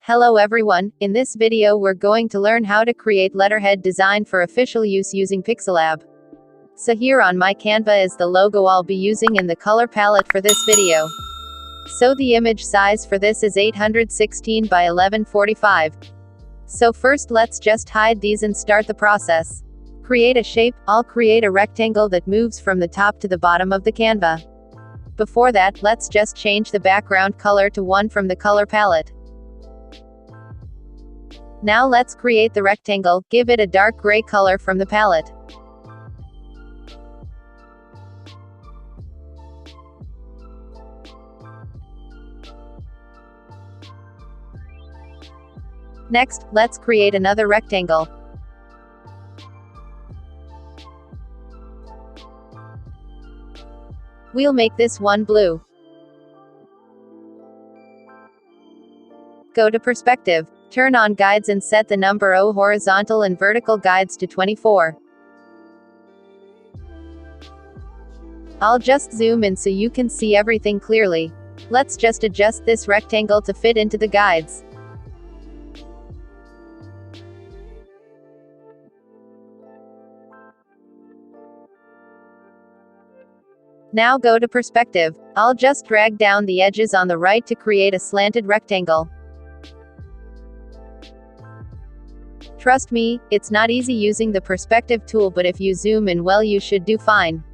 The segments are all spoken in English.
Hello everyone, in this video we're going to learn how to create letterhead design for official use using Pixellab. So here on my Canva is the logo I'll be using and the color palette for this video. So the image size for this is 816 by 1145. So first let's just hide these and start the process. Create a shape. I'll create a rectangle that moves from the top to the bottom of the Canva. Before that, let's just change the background color to one from the color palette. Now let's create the rectangle, give it a dark gray color from the palette. Next, let's create another rectangle. We'll make this one blue. Go to Perspective. Turn on Guides and set the number of horizontal and vertical guides to 24. I'll just zoom in so you can see everything clearly. Let's just adjust this rectangle to fit into the guides. Now go to Perspective. I'll just drag down the edges on the right to create a slanted rectangle. Trust me, it's not easy using the perspective tool, but if you zoom in well you should do fine.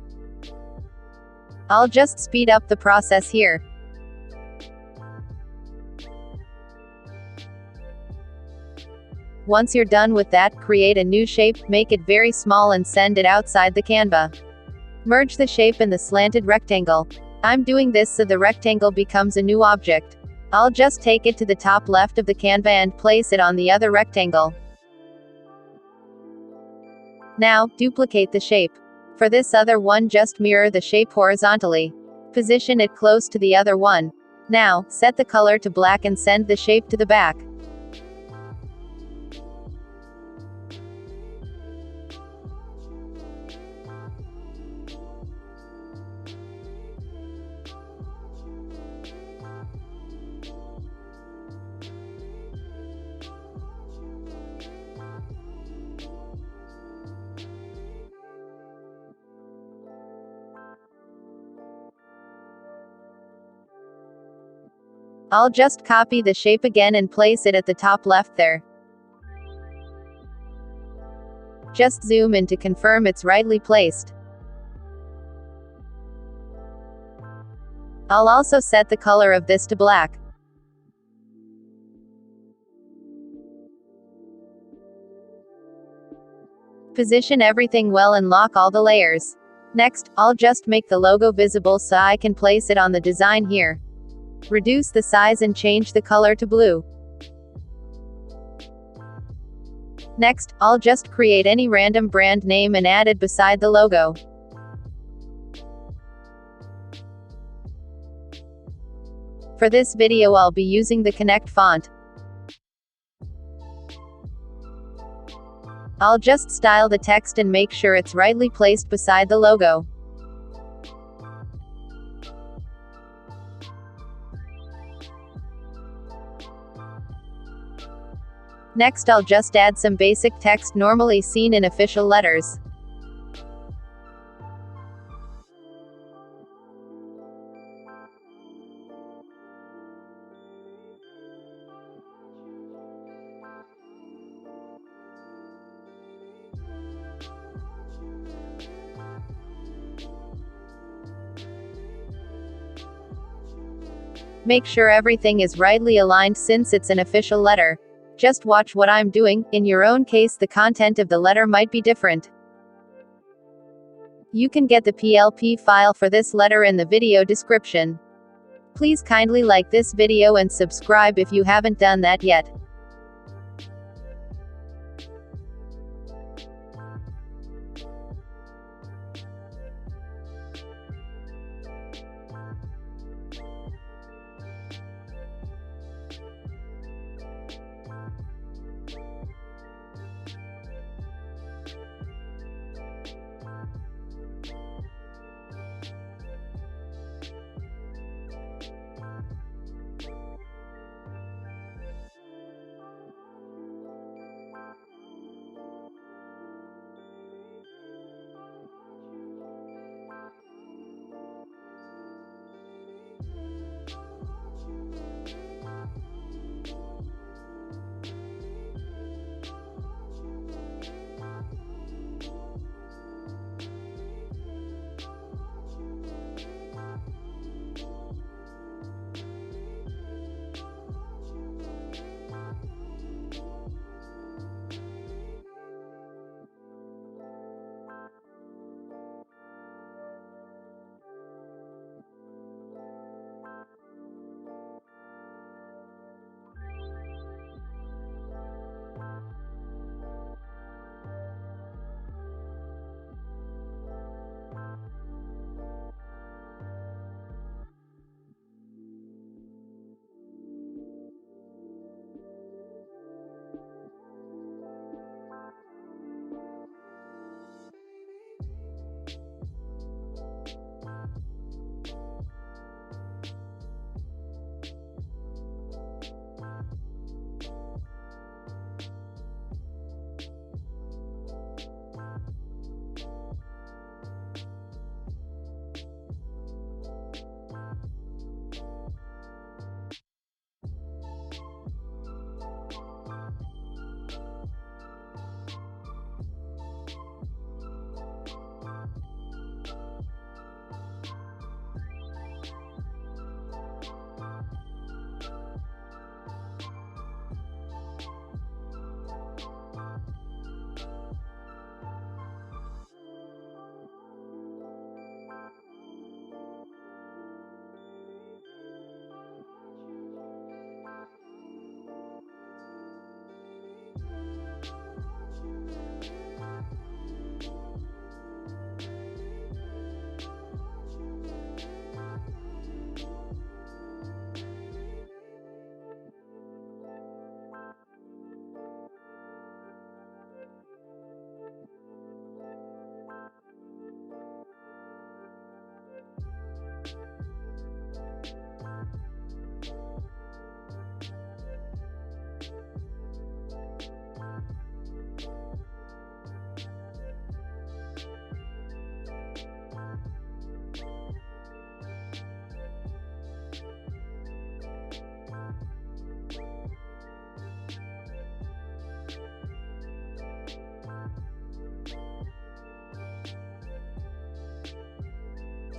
I'll just speed up the process here. Once you're done with that, create a new shape, make it very small and send it outside the Canva. Merge the shape in the slanted rectangle. I'm doing this so the rectangle becomes a new object. I'll just take it to the top left of the Canva and place it on the other rectangle. Now, duplicate the shape. For this other one, just mirror the shape horizontally. Position it close to the other one. Now, set the color to black and send the shape to the back. I'll just copy the shape again and place it at the top left there. Just zoom in to confirm it's rightly placed. I'll also set the color of this to black. Position everything well and lock all the layers. Next, I'll just make the logo visible so I can place it on the design here. Reduce the size and change the color to blue. Next, I'll just create any random brand name and add it beside the logo. For this video I'll be using the Konnect font. I'll just style the text and make sure it's rightly placed beside the logo. Next I'll just add some basic text normally seen in official letters. Make sure everything is rightly aligned since it's an official letter. Just watch what I'm doing. In your own case the content of the letter might be different. You can get the PLP file for this letter in the video description. Please kindly like this video and subscribe if you haven't done that yet.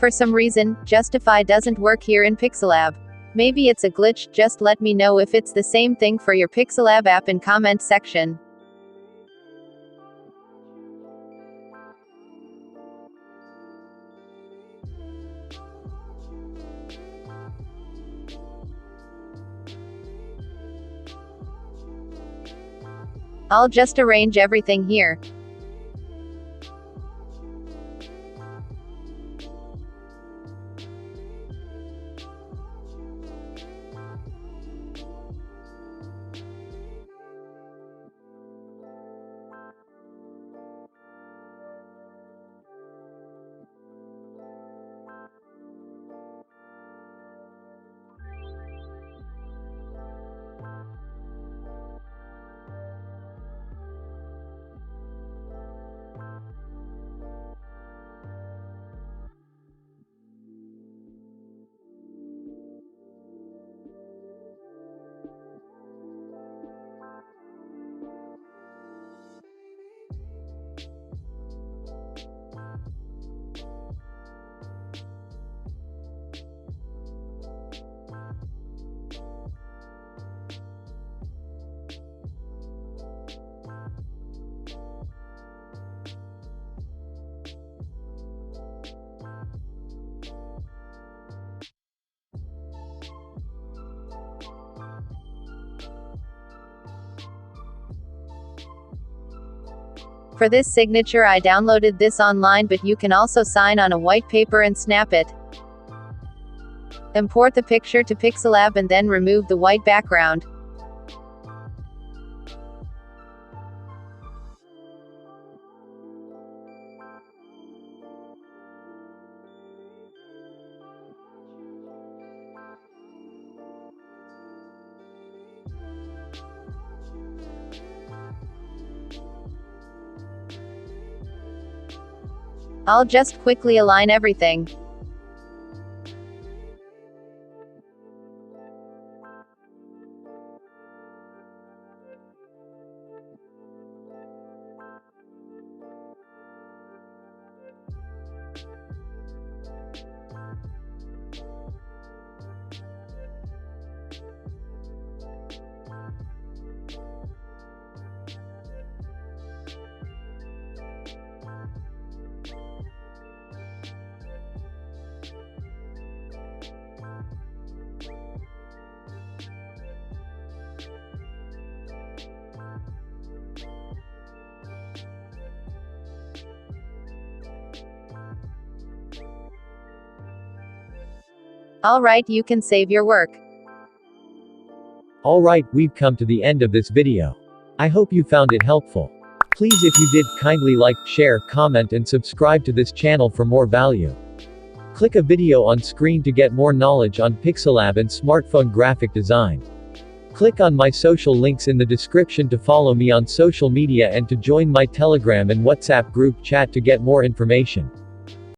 For some reason, Justify doesn't work here in Pixellab. Maybe it's a glitch, just let me know if it's the same thing for your Pixellab app in comment section. I'll just arrange everything here. For this signature I downloaded this online, but you can also sign on a white paper and snap it. Import the picture to Pixellab and then remove the white background. I'll just quickly align everything. Alright, you can save your work. Alright, we've come to the end of this video. I hope you found it helpful. Please, if you did, kindly like, share, comment and subscribe to this channel for more value. Click a video on screen to get more knowledge on Pixellab and smartphone graphic design. Click on my social links in the description to follow me on social media and to join my Telegram and WhatsApp group chat to get more information.